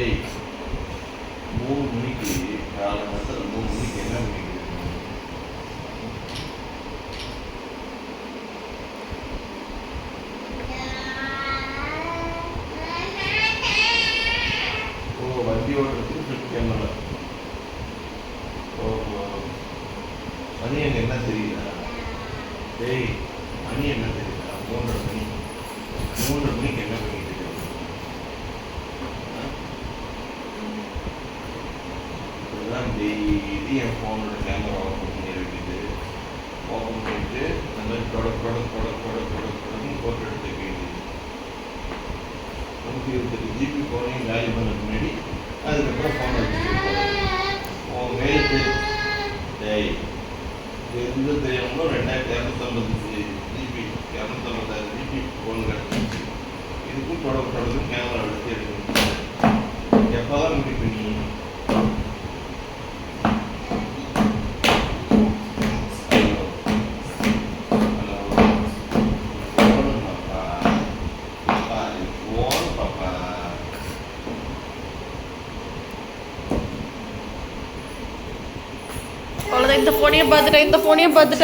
ஏய் 3 மணிக்கு காலை நேரத்தில் 3 மணிக்கு என்ன பண்ணிக்கிறீங்க? ஓ வண்டி ஓட்டுறதுக்கு ஃபிட் கேமரா. ஓஹோ மணி அங்கே என்ன தெரியுதா? டேய் மணி என்ன தெரியுதா? 3:30 மணி. 3:30 மணிக்கு என்ன பண்ணிட்டு இருக்க? இதுதான் டெய்லி என் ஃபோனோட கேமரா ஓப்பன் பண்ணி வைக்கிது. ஓப்பன் பண்ணிட்டு இந்த மாதிரி தொடன்னு போட்டோ எடுத்து வைக்கிது. 128 ஜிபி ஃபோனையும் காலி பண்ண முன்னாடி அதுக்கப்புறம் ஃபோன் வச்சுட்டு உன் மேலுக்கு டேய் எதுவும் தெரியாமலும் 2250 ஜிபி 256 ஜிபி ஃபோன் கிடச்சிச்சு. இதுக்கும் தொடர்ந்து கேமரா எடுத்து எடுக்கணும். எப்போ தான் முடிப்பு நீ? அவ்வளோதான். இந்த ஃபோனையும் பார்த்துட்டேன்.